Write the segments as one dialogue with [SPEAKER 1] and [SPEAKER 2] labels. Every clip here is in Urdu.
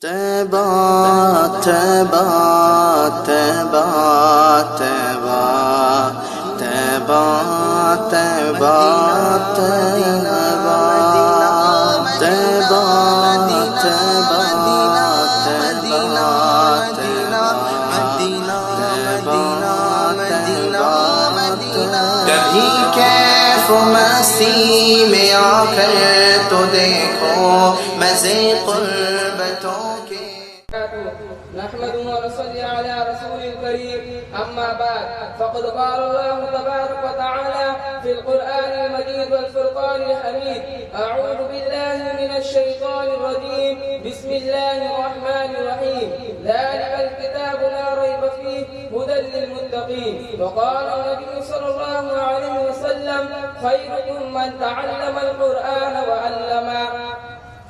[SPEAKER 1] طیبہ طیبہ طیبہ طیبہ طیبہ طیبہ طیبہ طیبہ کہیں کیف و مستی میں آ کر تو دیکھو مزے قربتوں کے
[SPEAKER 2] نحمده ونصلي على رسول الكريم أما بعد فقد قال الله تبارك وتعالى في القرآن المجيد والفرقان الحميد أعوذ بالله من الشيطان الرجيم بسم الله الرحمن الرحيم ذلك الكتاب لا ريب فيه هدى للمتقين وقال النبي صلى الله عليه وسلم خيركم من تعلم القرآن وعلمه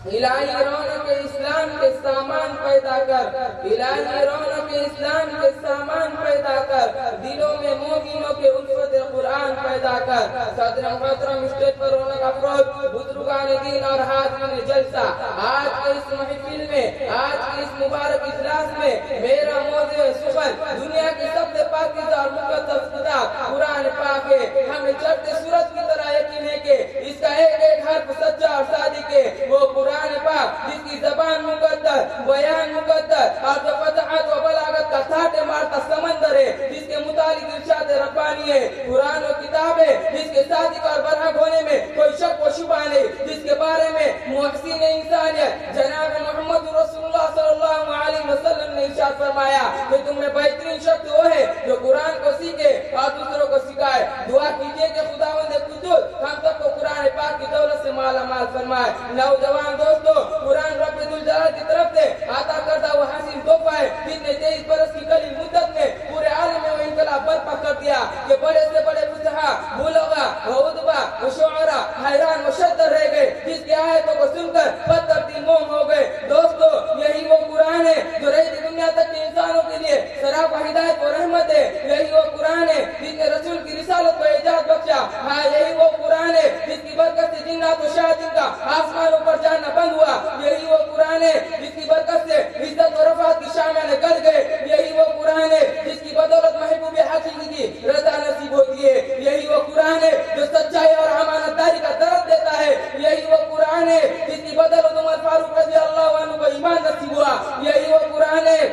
[SPEAKER 2] الہی رونق اسلام کے سامان پیدا کر الہی رونق اسلام کے سامان پیدا کر دلوں میں مومنوں کے الفت قرآن پیدا کر صدر محترم اسٹیج پر رونق افروز بزرگان دین اور حاضرین جلسہ آج کے اس محفل میں آج کے اس مبارک اجلاس میں میرا موضوع سخن دنیا کی سب سے پاکیزہ اور مقدس کتاب قرآن پاک ہے ہمیں چڑھتے سورج کی طرح یقین ہے کہ اس کا ایک ایک حرف سچا اور صادق ہے وہ قرآن پاک جس کی زبان مقدس بیان مقدس اور جو فتحات و بلاغت کا ساٹے مارتا سمندر ہے جس کے متعلق ارشاد ربانی ہے قرآن و کتاب ہے جس کے صادق اور برحق ہونے میں کوئی شک و شبہ نہیں جس کے بارے میں محسن انسانیت جناب محمد رسول اللہ صلی اللہ علیہ وسلم نے ارشاد فرمایا کہ تم میں بہترین شخص وہ ہے جو قرآن کو سیکھے اور دوسروں کو سکھائے دعا کیجئے کہ خداوند قدوس ہم سب کو قرآن پاک کی دولت سے مالا مال فرمائے نوجوان دوستو قرآن رب ذوالجلال کی طرف سے عطا کردہ وہ حسین تحفہ ہے جس نے 23 برس کی قلیل مدت میں پورے عالم میں وہ انقلاب برپا کر دیا کہ بڑے سے بڑے فصحاء بلغاء و ادباء و شعراء حیران مشدر رہ گئے جس کی آیتوں کو سن کر پتھر دل موم ہو گئے دوستو یہی وہ قرآن ہے جو رہتی دنیا تک کے انسانوں کے لیے سراپا ہدایت و رحمت ہے یہی وہ قرآن ہے جس نے رسول کی رسالت کو اعجاز بخشا ہاں یہی وہ قرآن ہے جس کی برکت سے جنات و شیاطین کا آسمانوں پر جانا بند ہوا یہی وہ قرآن ہے جس کی برکت سے عزت و رفعت کی شامیں گل گئے یہی وہ قرآن ہے جس کی بدولت محبوب حقیقی کی رضا نصیب ہوتی ہے یہی وہ قرآن ہے جو سچائی اور امانت داری کا درد دیتا ہے یہی وہ قرآن ہے جس کی بدولت عمر فاروق رضی اللہ عنہ کو ایمان نصیب ہوا یہی وہ قرآن ہے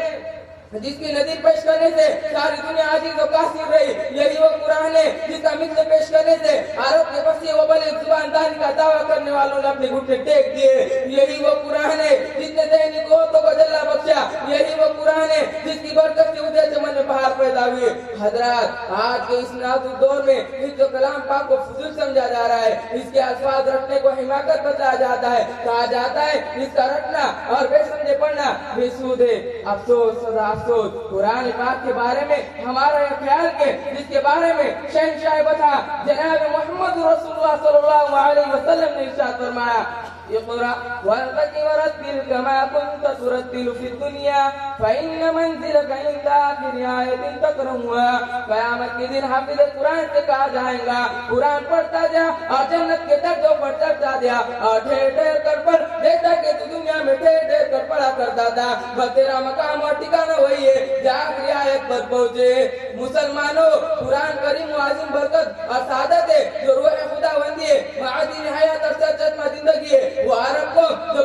[SPEAKER 2] جس کی نظیر پیش کرنے سے ساری دنیا عاجز و کاسر رہی یہی وہ قرآن ہے جس کا مثل پیش کرنے سے عرب کے فصیح و بلیغ زبان دانی کا دعویٰ کرنے والوں نے اپنے گھٹنے ٹیک دیے یہی وہ قرآن ہے جس نے ذہنی قوتوں کو جلا بخشا یہی وہ قرآن ہے جس کی برکت سے ادھر چمن میں بہار پیدا ہوئی حضرات آج کے اس نازک دور میں اس جو کلام پاک کو فضول سمجھا جا رہا ہے اس کے الفاظ رٹنے کو حماقت بتایا جاتا ہے کہا جاتا ہے اس کا رٹنا اور بے سمجھے پڑھنا بے سود ہے افسوس سزا افسوس قرآن پاک کے بارے میں ہمارا یہ خیال کہ جس کے بارے میں شہنشاہ بتا جناب محمد رسول اللہ صلی اللہ علیہ وسلم نے ارشاد فرمایا اقرأ وارتقي ورتل كما كنت ترتل في الدنيا فإن منزلك عند آخر آية تقرأها قیامت کے دن حافظ قرآن سے کہا جائے گا قرآن پڑھتا جا اور جنت کے درجوں پر چڑھتا جا اور ڈھیر ڈھیر کر پڑھ جیسا کہ تو دنیا میں ڈھیر ڈھیر کر پڑھا کرتا تھا بس تیرا مقام اور ٹھکانہ وہی ہے جہاں آخری آیت پر پہنچے مسلمانوں قرآن کریم و عظیم برکت اور سعادت ہے جو روح خدا بندی ہے معادن حیات اور سرچشمہ زندگی ہے وہ عرب کو جو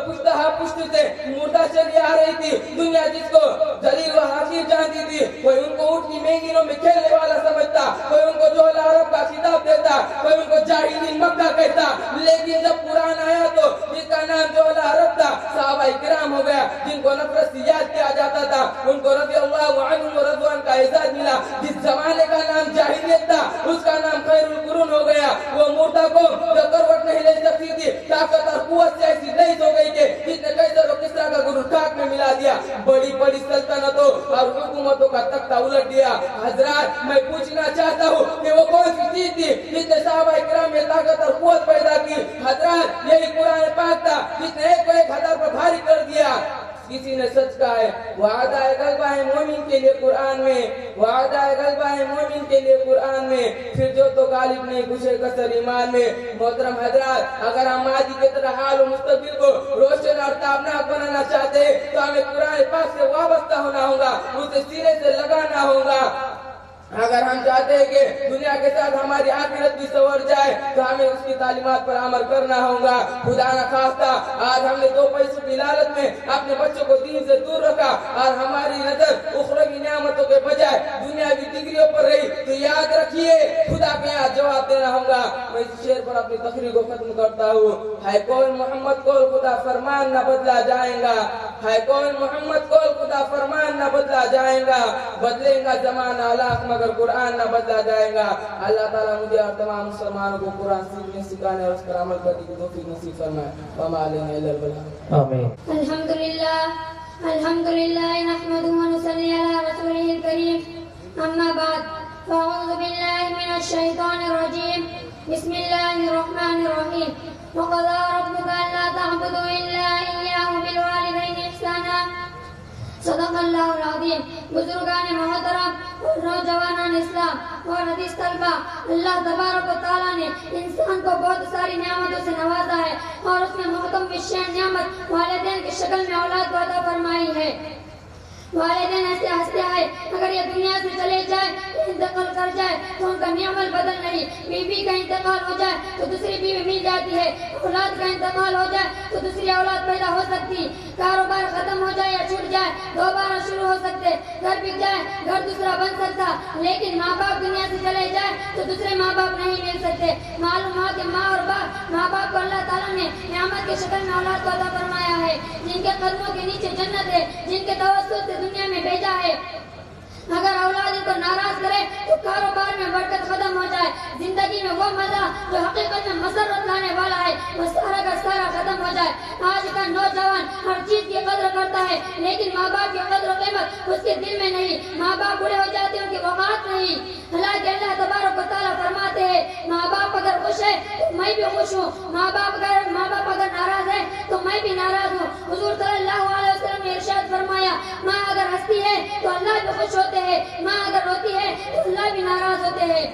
[SPEAKER 2] پشت سے مردہ چلی آ رہی تھی دنیا جس کو ذلیل و حقیر جانتی تھی کوئی ان کو اٹھ کی مہنگینوں میں کھیلنے والا سمجھتا کوئی ان کو جوہل عرب کا خطاب دیتا کوئی ان کو جاہلین مکہ کہتا لیکن جب قرآن آیا تو جس کا نام جوہل عرب تھا صحابہ کرام ہو گیا جن کو نفرت سے یاد کیا جاتا تھا ان کو رضی اللہ عنہم و رضوان کا اعزاز ملا جس زمانے کا نام جاہلیت تھا اس کا نام خیر القرون ہو گیا وہ مردہ کو جو کروٹ نہیں لے سکتی تھی طاقت اور قوت سے ایسی نہیں ہو گئی کہ جس نے قیصر و کسریٰ کا گرو خاک میں ملا دیا بڑی بڑی سلطنتوں اور حکومتوں کا تختہ الٹ دیا حضرات میں پوچھنا چاہتا ہوں کہ وہ کون سی چیز تھی جس نے صحابہ کرام میں طاقت اور قوت پیدا کی حضرات یہی قرآن پاک تھا جس نے ایک کو 1000 پر بھاری کر دیا کسی نے سچ کہا ہے. وعدہ غلبہ ہے مومن کے لیے قرآن میں, وعدہ غلبہ ہے مومن کے لیے قرآن میں, پھر جو تو غالب نہیں گھسے کثر ایمان میں. محترم حضرات, اگر ہم ماضی کی طرح حال و مستقبل کو روشن اور تابناک بنانا چاہتے ہیں تو ہمیں قرآن پاک سے وابستہ ہونا ہوگا, اسے سینے سے لگانا ہوگا. اگر ہم چاہتے ہیں کہ دنیا کے ساتھ ہماری آخرت بھی سنور جائے تو ہمیں اس کی تعلیمات پر عمل کرنا ہوگا. خدا نہ خواستہ آج ہم نے 2 پیسوں کی لالچ میں اپنے بچوں کو دین سے دور رکھا اور ہماری نظر اخروی نعمتوں کے بجائے دنیاوی ڈگریوں پر رہی, تو یاد رکھیے خدا کے یہاں جواب دینا ہوگا. میں اس شعر پر اپنی تقریر کو ختم کرتا ہوں. ہے کون محمد کو خدا فرمان نہ بدلا جائے گا, ہے کون محمد کو خدا فرمان نہ بدلا جائے گا, بدلے گا زمانہ لاکھ مگر قرآن نہ بدلا جائے گا. اللہ تعالیٰ مجھے اور تمام مسلمانوں کو قرآن سیکھنے, سکھانے اور اس پر عمل کرنے کی توفیق نصیب فرمائے. وما علینا الا البلاغ.
[SPEAKER 3] آمین. الحمدللہ نحمده ونصلی علی رسوله الکریم. اما بعد فاعوذ باللہ من الشیطان الرجیم. بسم اللہ الرحمن الرحیم. وقضى ربك الا تعبدوا الا اياه وبالوالدين احسانا. صدق اللہ العظیم. بزرگان محترم اور نوجوانان اسلام اور حدیث طلبہ, اللہ تبارک و تعالیٰ نے انسان کو بہت ساری نعمتوں سے نوازا ہے اور اس میں محکم الشان نعمت والدین کی شکل میں اولاد کو عطا فرمائی ہے. والدین ایسے ہنستے ہیں, اگر یہ دنیا سے چلے جائے, انتقال کر جائے تو ان کا نعمت بدل نہیں. بیوی کا انتقال ہو جائے تو دوسری بیوی مل جاتی ہے, اولاد کا انتقال ہو جائے تو دوسری اولاد پیدا ہو سکتی. کاروبار ختم ہو جائے یا چھوٹ جائے دوبارہ شروع ہو سکتے. گھر بک جائے گھر دوسرا بن سکتا, لیکن ماں باپ دنیا سے چلے جائے تو دوسرے ماں باپ نہیں مل سکتے. معلوم ہوا کہ ماں اور ماں باپ کو اللہ تعالیٰ نے نعمت کی شکل میں اولاد کو عطا فرمایا ہے, جن کے قدموں کے نیچے جنت ہے, جن کے توسط سے دنیا میں بھیجا ہے. اگر اولاد ان کو ناراض کرے تو کاروبار میں برکت ختم ہو جائے, زندگی میں وہ مزہ جو حقیقت میں مسرت لانے والا ہے وہ سارا کا سارا ختم ہو جائے. آج کا نوجوان ہر چیز کی قدر کرتا ہے لیکن ماں باپ کی قدر و قیمت اس کے دل میں نہیں. ماں باپ بوڑھے ہو جاتے ہیں, ان کی وقات نہیں. حالانکہ اللہ تبارک و تعالیٰ فرماتے ہیں ماں باپ اگر خوش ہے تو میں بھی خوش ہوں, ماں باپ اگر ناراض ہے تو میں بھی ناراض ہوں. حضور صلی اللہ علیہ وسلم نے ارشاد فرمایا ماں اگر ہنستی ہے تو اللہ بھی خوش ہوتے ہیں, ماں اگر روتی ہے تو اللہ بھی ناراض ہوتے ہیں.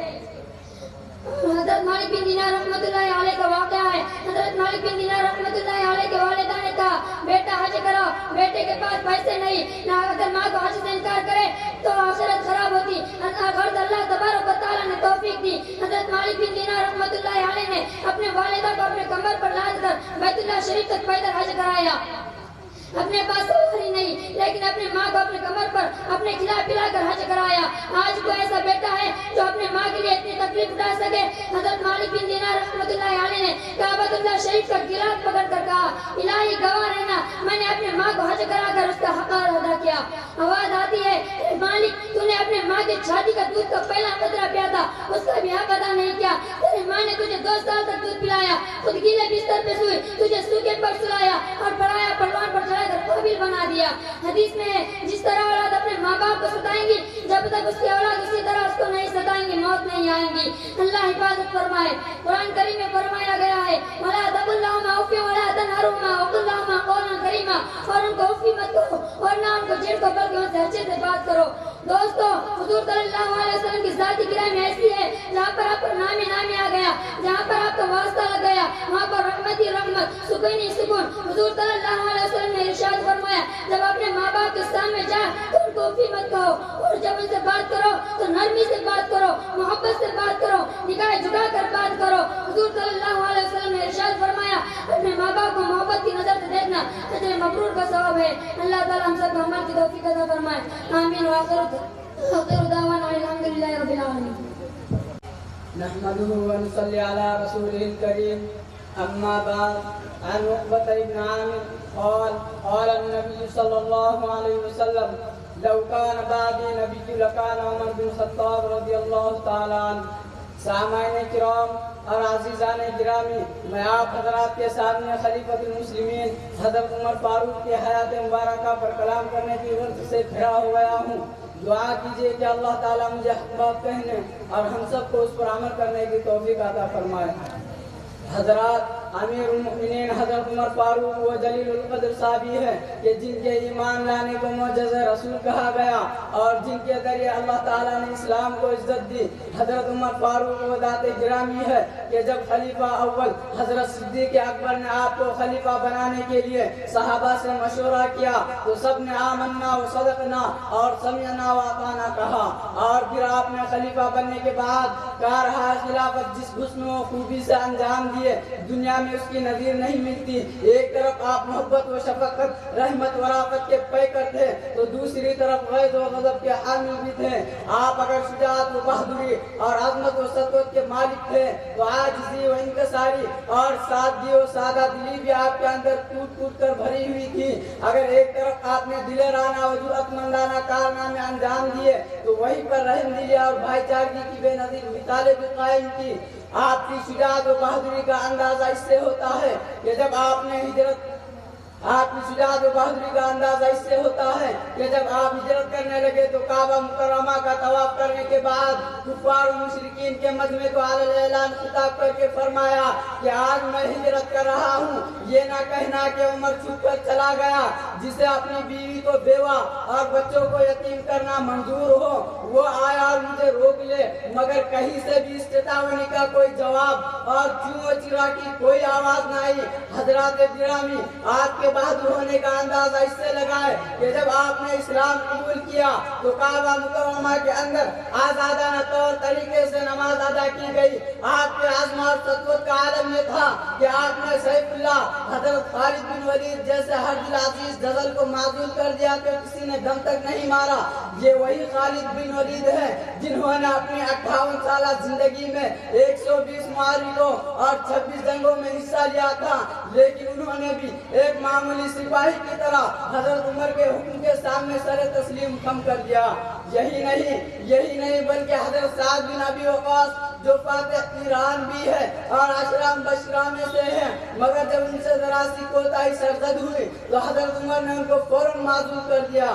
[SPEAKER 3] حضرت مالک بن دینار رحمۃ اللہ علیہ کا واقعہ ہے. حضرت مالک بن دینار رحمۃ اللہ علیہ کے والدہ نے کہا بیٹا حج کرو. بیٹے کے پاس پیسے نہیں, نہ اگر ماں کو حج سے انکار کرے تو آخرت خراب ہوتی. اللہ تبارک و تعالیٰ نے توفیق دی. حضرت مالک بن دینار رحمۃ اللہ علیہ نے اپنے والدہ کو اپنے کمر پر لاد کر بیت اللہ شریف تک پیدل حج کرایا. اپنے پاس سواری نہیں لیکن اپنے ماں کو اپنے کمر پر اپنے کھلا پلا کر حج کرایا. آج کوئی ایسا بیٹا ہے جو اپنے ماں کے لیے اتنی تکلیف اٹھا سکے؟ حضرت مالک بن دینار رحمۃ اللہ علیہ نے کعبۃ اللہ شریف کا گلاف پکڑ کر کہا الہی گواہ رہنا, میں نے اپنے ماں کو حج کرا کر اس کا حق ادا کیا. آواز آتی ہے اے مالک, تو نے اپنے ماں کی چھاتی کا دودھ کا پہلا قطرہ پیا تھا, اس کا بھی حق ادا نہیں کیا. تیری ماں نے تجھے 2 سال تک دودھ پلایا, خود گیلے بستر پہ سوئی, تجھے سوکھے پر سلایا اور پڑھایا پلوان پر چڑھا کر قابل بنا دیا. حدیث میں ہے جس طرح اولاد اپنے ماں باپ کو ستائیں گی جب تک اس کی اولاد اسی طرح اس کو نہیں ستائیں گی موت نہیں آئیں گی. اللہ حفاظت فرمائے. قرآن کریم میں فرمایا گیا ہے وَلَا تَقُلْ لَهُمَا أُفٍّ وَلَا تَنْهَرْهُمَا وَقُلْ لَهُمَا قَوْلًا كَرِيمًا, اور ان کو اف مت کہو اور نہ ان کو جھڑکو بلکہ ان سے اچھے سے بات کرو. دوستو, حضور صلی اللہ علیہ وسلم کی ذاتی گرامی ایسی ہے جہاں پر آپ پر نامی آ گیا, جہاں پر آپ کا واسطہ لگ گیا وہاں پر رحمت ہی رحمت, سکون ہی سکون. حضور صلی اللہ علیہ وسلم نے ارشاد فرمایا جب اپنے ماں باپ کے سامنے جائے تو ان کو اف مت کہو, اور جب ان سے بات کرو تو نرمی سے بات کرو, محبت سے بات کرو, نگاہ جھکا کر بات کرو. حضور صلی اللہ علیہ وسلم نے ارشاد فرمایا اپنے ماں باپ کو محبت کی نظر سے دیکھنا اجر مبرور کا ثواب ہے. اللہ تعالیٰ ہم سب کو عمل کی توفیق عطا فرمائے. آمین. وآخر دعوانا الحمدللہ رب العالمین.
[SPEAKER 2] نحمده ونصلي على رسوله الكريم. أما بعد, عن عقبة بن عامر قال النبي صلى الله عليه وسلم لو كان بعدي نبي لكان عمر بن الخطاب رضي الله تعالى عنه. سامعین کرام اور عزیزان گرامی, میں آپ حضرات کے سامنے خلیفۃ المسلمین حضرت عمر فاروق کی حیات مبارکہ پر کلام کرنے کی غرض سے کھڑا ہو گیا ہوں. دعا کیجیے کہ اللہ تعالیٰ مجھے حق بات کہنے اور ہم سب کو اس پر عمل کرنے کی توفیق عطا فرمائے. حضرات,
[SPEAKER 4] امیر المؤمنین حضرت عمر فاروق و جلیل القدر صحابی ہے کہ جن کے ایمان لانے کو معجزہ رسول کہا گیا اور جن کے ذریعے اللہ تعالیٰ نے اسلام کو عزت دی۔ حضرت عمر فاروق و ذات گرامی ہے کہ جب خلیفہ اول حضرت صدیق اکبر نے آپ کو خلیفہ بنانے کے لیے صحابہ سے مشورہ کیا تو سب نے آمنا و صدقنا اور سمعنا و اطعنا کہا، اور پھر آپ نے خلیفہ بننے کے بعد کارہا خلافت جس حسن و خوبی سے انجام دیے دنیا میں اس کی نظیر نہیں ملتی۔ ایک طرف آپ محبت و شفقت رحمت و رافت کے پیکر تھے تو دوسری طرف غیظ و غضب کے حامل بھی تھے۔ آپ اگر شجاعت و بہادری اور عظمت و سطوت کے مالک تھے تو عاجزی و انکساری اور سادگی و سادہ دلی بھی آپ کے اندر ٹوٹ ٹوٹ کر بھری ہوئی تھی۔ اگر ایک طرف آپ نے دلیرانہ و جرأت مندانہ کارنامے انجام دیے تو وہیں پر رحم دلی اور بھائی چارگی کی بے نظیر مثالیں بھی قائم کی۔ آپ کی شجاعت و بہادری کا اندازہ اس سے ہوتا ہے کہ جب آپ نے آپ کی شجاعت و بہادری کا اندازہ اس سے ہوتا ہے کہ جب آپ ہجرت کرنے لگے تو کعبہ مکرمہ کا طواف کرنے کے بعد کفار و مشرکین کے مجمع کو علی الاعلان خطاب کر کے فرمایا کہ آج میں ہجرت کر رہا ہوں، یہ نہ کہنا کہ عمر چھپ کر چلا گیا جسے اپنی بیوی کو بیوہ اور بچوں کو یتیم کرنا منظور ہو وہ آیا اور مجھے روک لے، مگر کہیں سے بھی اس چیتاونی کا کوئی جواب اور چوں چرا کی کوئی آواز نہ آئی۔ حضرات گرامی، آپ کے بہادر ہونے کا اندازہ اس سے لگائے کہ جب آپ نے اسلام قبول کیا تو کعبہ مکرمہ کے اندر آزادانہ طور طریقے سے نماز ادا کی گئی۔ آپ کے عزم اور سطوت کا عالم یہ تھا کہ آپ نے سیف اللہ حضرت خالد بن ولید جیسے ہر دل عزیز جزل کو معزول کر دیا کہ کسی نے دم تک نہیں مارا۔ یہ وہی خالد بن ولید ہے جنہوں نے اپنی 58 سالہ زندگی میں 120 معارکوں اور 26 جنگوں میں حصہ لیا تھا، لیکن انہوں نے بھی ایک معمولی سپاہی کی طرح حضرت عمر کے حکم کے سامنے سر تسلیم خم کر دیا۔ یہی نہیں بلکہ حضرت سعد بن ابی وقاص جو فاتح ایران بھی ہے اور عشرہ مبشرہ میں سے ہیں، مگر جب ان سے ذرا سی کوتاہی سرزد ہوئی تو حضرت عمر نے ان کو فوراً معزول کر دیا۔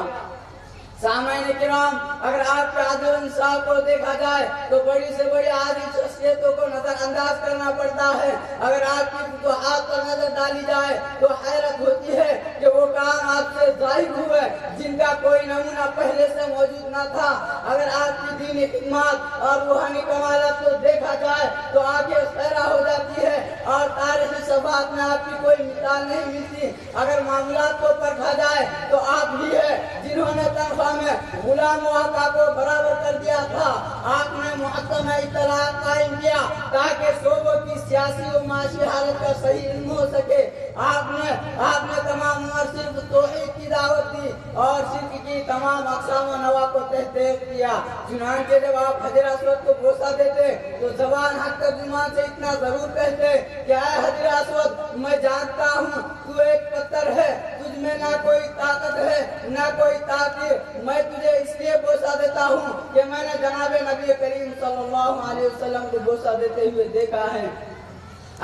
[SPEAKER 4] سامعین کرام، اگر آپ کے عدل و انصاف کو دیکھا جائے تو بڑی سے بڑی عادی شخصیتوں کو نظر انداز کرنا پڑتا ہے۔ اگر آپ کی فتوحات پر نظر ڈالی جائے تو حیرت ہوتی ہے کہ وہ کام آپ سے ظاہر ہوئے جن کا کوئی نمونہ پہلے سے موجود نہ تھا۔ اگر آپ کی دینی خدمات اور روحانی کمالات کو دیکھا جائے تو آنکھیں خیرہ ہو جاتی ہے اور تاریخی صفحات میں آپ کی کوئی مثال نہیں ملتی۔ اگر معاملات کو پرکھا جائے تو آپ ہی ہے جنہوں نے تنخواہ میں غلام و آقا کو برابر کر دیا تھا۔ آپ نے محکمہ اطلاعات قائم کیا تاکہ شعبوں کی سیاسی و معاشی حالت کا صحیح علم ہو سکے۔ آپ نے تمام عمر صرف توحید کی دعوت دی اور شرک کی تمام اقسام و نواح کو تحقیق کیا۔ چنانچہ جب آپ حجر اسود کو بوسہ دیتے تو زبان حق ترجمان سے اتنا ضرور کہتے کہ اے حجر اسود، میں جانتا ہوں تو ایک پتھر ہے، تجھ میں نہ کوئی طاقت ہے نہ کوئی تاثیر، میں تجھے اس لیے بوسہ دیتا ہوں کہ میں نے جناب نبی کریم صلی اللہ علیہ وسلم کو بوسہ دیتے ہوئے دیکھا ہے۔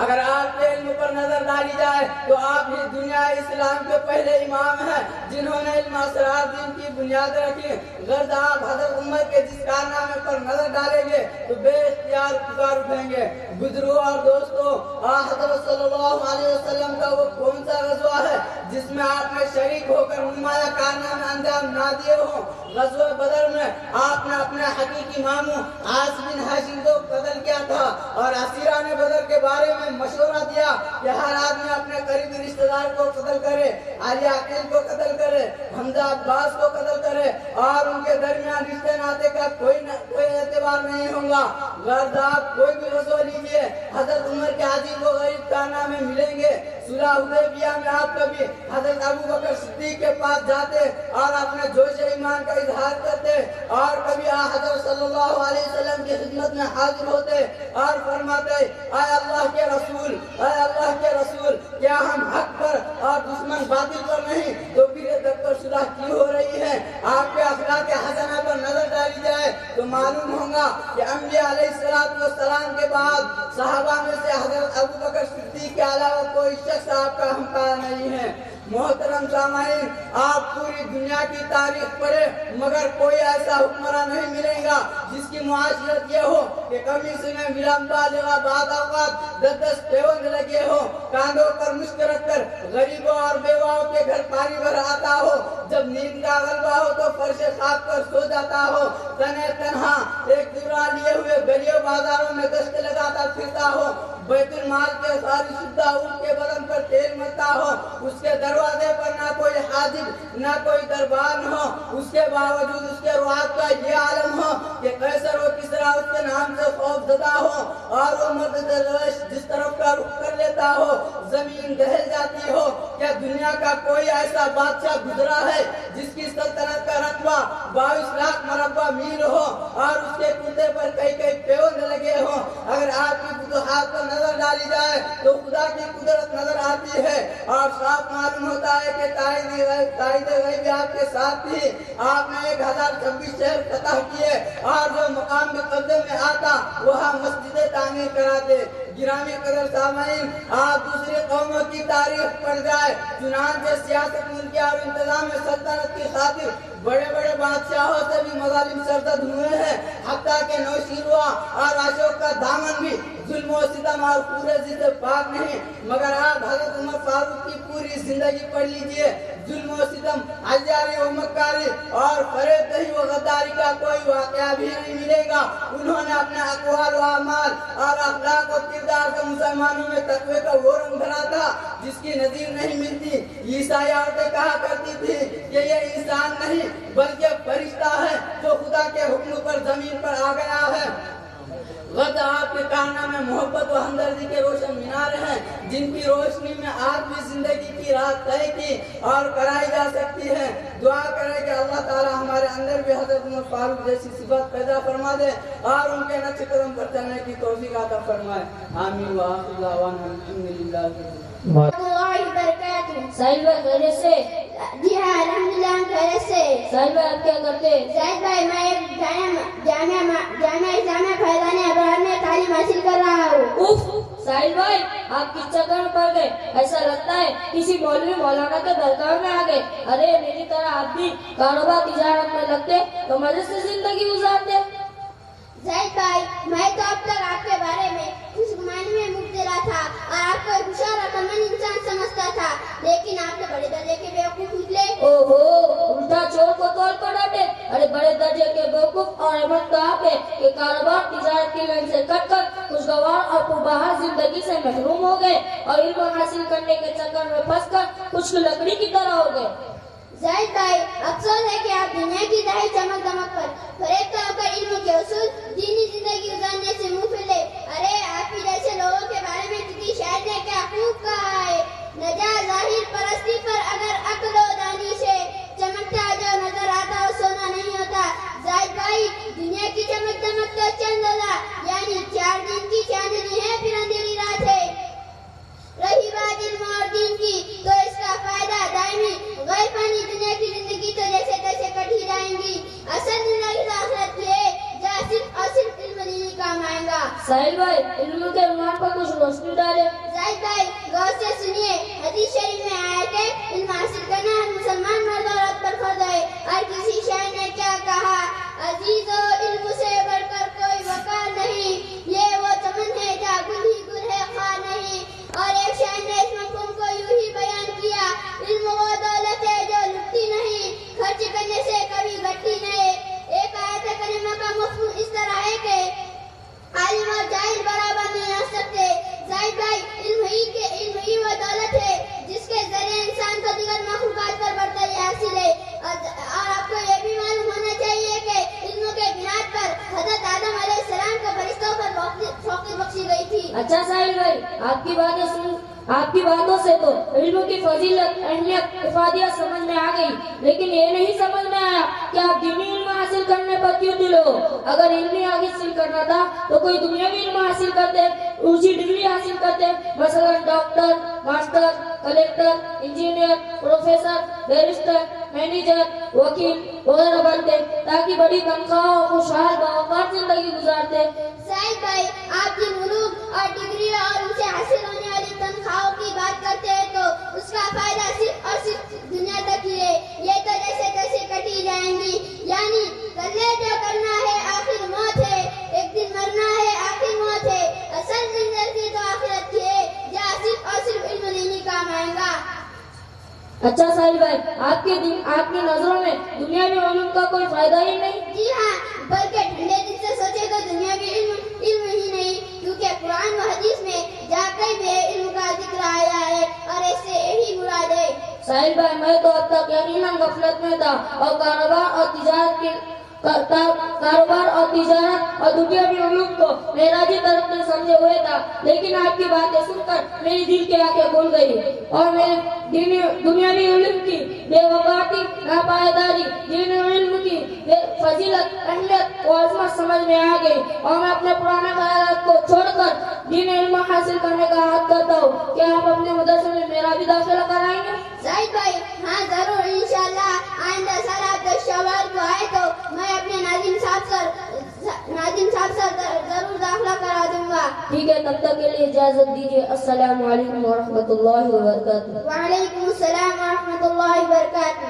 [SPEAKER 4] اگر آپ کے علم پر نظر ڈالی جائے تو آپ ہی دنیا اسلام کے پہلے امام ہیں جنہوں نے علم اسرار دین کی بنیاد رکھی۔ غرض آپ حضرت عمر کے جس کارنامے پر نظر ڈالیں گے تو بے اختیار پکار اٹھیں گے۔ بزرگوں اور دوستوں، حضرت صلی اللہ علیہ وسلم کا وہ کون سا غزوہ ہے جس میں آپ نے شریک ہو کر نمایاں کارنامے انجام نہ دیے ہوں؟ غزوہ بدر میں آپ نے اپنے حقیقی ماموں عاص بن ہاشم کو قتل کیا تھا اور اسیران بدر کے بارے میں مشورہ دیا کہ ہر آدمی اپنے قریبی رشتہ دار کو قتل کرے، علی عقیل کو قتل کرے، حمزہ عباس کو قتل کرے اور ان کے درمیان رشتے ناطے کا کوئی اعتبار نہیں ہوگا۔ غرض آپ کوئی بھی غزوہ لیجیے، حضرت عمر کے عجیب و غریب کارنامے ملیں گے۔ صلح حدیبیہ میں آپ کبھی حضرت ابو بکر صدیق کے پاس جاتے اور اپنے جوش ایمان کا اظہار کرتے اور کبھی حضرت صلی اللہ علیہ وسلم کی خدمت میں حاضر ہوتے اور فرماتے اے اللہ کے رسول، کیا ہم حق پر اور دشمن باطل پر نہیں تو پھر تک پر صلح کیوں ہو رہی ہے؟ آپ کے اخلاق حسنہ پر نظر ڈالی جائے تو معلوم ہوگا کہ انبیاء علیہ السلام کے بعد صحابہ میں سے حضرت ابو بکر صدیق کے علاوہ کوئی شخص آپ کا ہمکار نہیں ہے۔ محترم سامعین، آپ آپ پوری دنیا کی تاریخ پڑھے مگر کوئی ایسا حکمراں نہیں ملے گا جس کی معاشرت یہ ہو کہ کبھی سے میں ملام بالغا بعد اوقات 10 پیوند لگے ہو، کاندھوں پر مشک رکھ کر غریبوں اور بیواؤں کے گھر پانی بھر آتا ہو، جب نیند کا غلبہ ہو تو فرش خواب پر سو جاتا ہو، تنہا ایک درا لیے ہوئے گلیوں بازاروں میں گشت لگاتا پھرتا ہو، بیت المال کے ساری شدہ اونٹ کے بدن پر تیل ملتا ہو، اس کے دروازے پر نہ کوئی حاجب نہ کوئی دربار نہ ہو، اس کے باوجود اس کے رعاة کا یہ عالم ہو کہ قیصر و کسریٰ اس کے نام سے خوف زدہ ہو اور وہ مرد روش جس طرف کا رخ کر لیتا ہو زمین دہل جاتی ہو۔ کیا دنیا کا کوئی ایسا بادشاہ گزرا ہے جس کی سلطنت کا رقبہ 22 لاکھ مربع میل ہو اور اس کے کندھے پر کئی پیوند لگے ہوں؟ اگر آپ کی فتوحات پر نظر ڈالی جائے تو خدا کی قدرت نظر آتی ہے اور صاف معلوم ہوتا ہے کہ تائید غیب آپ کے ساتھ تھی۔ آپ نے 1026 شہر فتح کیے اور جو مقام میں قبضے میں آتا وہاں مسجدیں تعمیر کراتے۔ گرامی قدر سامعین، آپ دوسری قوموں کی تاریخ پڑھ جائے، چنانچہ سیاست ملکی اور انتظام سلطنت کی خاطر بڑے بڑے بادشاہوں سے بھی مظالم سرزد ہوئے ہیں، حتیٰ کہ نوشیروہ اور اشوک کا دامن بھی ظلم و ستم اور پورے سے پاک نہیں، مگر آپ حضرت عمر فاروق کی پوری زندگی پڑھ لیجئے، ظلم و ستم، عیاری و مکاری اور فریب دہی و غداری کا کوئی واقعہ بھی نہیں ملے گا۔ انہوں نے اپنے اقوال و اعمال اور اخلاق و کردار سے مسلمانوں میں تقوی کا وہ رنگ بھرا تھا جس کی نظیر نہیں ملتی۔ عیسائی عورتیں کہا کرتی تھی کہ یہ انسان نہیں بلکہ فرشتہ ہے جو خدا کے حکم پر زمین پر آ گیا ہے۔ غد آپ کے کارنامے محبت و ہمدردی کے روشن مینار ہیں جن کی روشنی میں آپ کی زندگی کی راہ طے کی اور کرائی جا سکتی ہے۔ دعا کریں کہ اللہ تعالی ہمارے اندر بھی حضرت عمر فاروق جیسی صفات پیدا فرما دے اور ان کے نقش قدم پر چلنے کی توفیق عطا فرمائے۔ آمین وآخر دعوانا الحمدللہ۔
[SPEAKER 3] ساحل بھائی خیریت سے؟
[SPEAKER 5] جی ہاں الحمدللہ ہم خیریت سے۔
[SPEAKER 3] ساحل بھائی آپ کیا کرتے ہیں؟
[SPEAKER 5] زاہد بھائی میں ایک جامعہ اسلامیہ فیضان ابراہیم میں تعلیم حاصل کر رہا ہوں۔
[SPEAKER 3] اوف ساحل بھائی آپ کس چکر میں پڑ گئے؟ ایسا لگتا ہے کسی مولوی مولانا کے درگاہ میں آ گئے۔ ارے میری طرح آپ بھی کاروبار تجارت میں لگتے تو مزے سے زندگی گزارتے۔
[SPEAKER 5] زاہد بھائی میں تو اب تک آپ کے بارے میں خوشگمانی میں مبتلا تھا اور آپ کو خوشحال اور عقلمند انسان سمجھتا تھا، لیکن آپ کے بڑے درجے کے بیوقوف نکلے۔
[SPEAKER 3] اوہو الٹا چور کو توڑ پر ڈانٹے۔ ارے بڑے درجے کے بیوقوف اور احمد تو آپ ہے کہ کاروبار تجارت کی لائن سے کٹ کر خوشگوار اور پربہار زندگی سے محروم ہو گئے اور علم حاصل کرنے کے چکر میں پھنس کر خشک لکڑی کی طرح ہو گئے۔
[SPEAKER 5] زاہد بھائی افسوس ہے کہ آپ دنیا کی ظاہر چمک دمک پر فریب ہو کر علم کے اصول دینی زندگی گزارنے سے منہ پھیلے۔ ارے آپ ہی جیسے لوگوں کے بارے میں کسی شاعر نے کیا خوب کہا ہے، نجا ظاہر پرستی پر اگر عقل و دانی سے، چمکتا جو نظر آتا وہ سونا نہیں ہوتا۔ زاہد بھائی دنیا کی چمک دمک تو چند روزہ یعنی 4 دن کی چاندنی ہے، پھر اندھیری رات ہے۔ رہی بات علم اور دین کی تو اس کا فائدہ دائمی، غیر فانی دنیا کی زندگی تو جیسے تیسے کٹ ہی جائیں گی۔ اصل زندگی تو آخرت کی ہے جہاں صرف اور صرف علم دینی کام آئے گا۔
[SPEAKER 3] ساحل بھائی علم کے عنوان پر کچھ روشنی ڈالے۔
[SPEAKER 5] زاہد بھائی غور سے سنیے، حدیث شریف میں آیا کہ علم حاصل کرنا مسلمان مرد اور عورت پر فرض ہے، اور کسی شاعر نے کیا کہا، عزیزو علم سے بڑھ کر کوئی وقار نہیں، یہ وہ چمن ہے جہاں گل ہی گل ہے خار نہیں۔ اور ایک شاعر نے اس مفہوم کو یوں ہی بیان کیا، علم وہ دولت ہے جو لٹتی نہیں، خرچ کرنے سے کبھی گھٹتی نہیں۔ ایک آیت کریمہ کا مفہوم اس طرح ہے کہ عالم اور جاہل برابر نہیں آ سکتے۔ زاہد بھائی علم ہی وہ دولت ہے جس کے ذریعے انسان کو دیگر مخلوقات پر برتری حاصل ہے، اور آپ کو یہ بھی معلوم ہونا چاہیے کہ علم کے بنیاد پر حضرت آدم علیہ السلام کو فرشتوں پر فوقیت بخشی گئی تھی۔
[SPEAKER 3] اچھا ساحل بھائی آپ کی باتوں سے تو علم کی فضیلت، اہمیت، افادیت سمجھ میں آ گئی، لیکن یہ نہیں سمجھ میں آیا کہ آپ دینی علم حاصل کرنے پر کیوں دل ہو۔ اگر علمی حاصل کرنا تھا تو کوئی دنیاوی علم حاصل کرتے، اونچی ڈگری حاصل کرتے، مثلا doctor, master, collector, engineer, professor, barrister, manager, وکیل وغیرہ بنتے تاکہ بڑی تنخواہ اور خوشحال باوقار زندگی گزارتے۔
[SPEAKER 5] زاہد بھائی آپ جن علوم اور ڈگری اور ان سے حاصل ہونے والی تنخواہوں کی بات کرتے ہیں تو اس کا فائدہ صرف اور صرف دنیا تک ہی ہے. یہ تو جیسے تیسے کٹی جائیں گی. یعنی کر لے جو کرنا ہے آخر موت ہے, ایک دن مرنا ہے آخر موت ہے. اصل زندگی تو آخرت کی ہے جہاں صرف اور صرف علم دینی کام آئے گا.
[SPEAKER 3] اچھا ساحل بھائی, آپ کی نظروں میں دنیاوی علوم کا کوئی فائدہ ہی نہیں؟
[SPEAKER 5] جی ہاں, بلکہ ٹھنڈے دل سے سوچے تو دنیاوی علم ہی نہیں, کیونکہ قرآن و حدیث میں جا کر بھی علم کا ذکر آیا ہے اور اس سے یہی مراد ہے.
[SPEAKER 3] ساحل بھائی, میں تو اب تک یقیناً غفلت میں تھا اور کاروبار اور تجارت اور دنیاوی علوم کو معراجی طرف سے سمجھے ہوئے تھا, لیکن آپ کی باتیں سن کر میری دل کی آنکھیں کھل گئی اور میرے دنیاوی علم کی بے وقاتی, ناپائیداری, دین علم کی فضیلت, اہمیت و عظمت سمجھ میں آ گئی اور میں اپنے پرانے خیالات کو چھوڑ کر دین علم حاصل کرنے کا عہد کرتا ہوں. کیا آپ اپنے مدرسے میں میرا بھی داخلہ کرائیں گے؟
[SPEAKER 5] زاہد بھائی, ہاں ضرور, انشاءاللہ. آئندہ سال آپ 10 شوال کو آئے تو میں اپنے ناظم صاحب سے ضرور داخلہ کرا دوں گا.
[SPEAKER 3] ٹھیک ہے, تب تک کے لیے اجازت دیجیے. السلام علیکم ورحمۃ اللہ وبرکاتہ.
[SPEAKER 5] وعلیکم السلام ورحمۃ اللہ وبرکاتہ.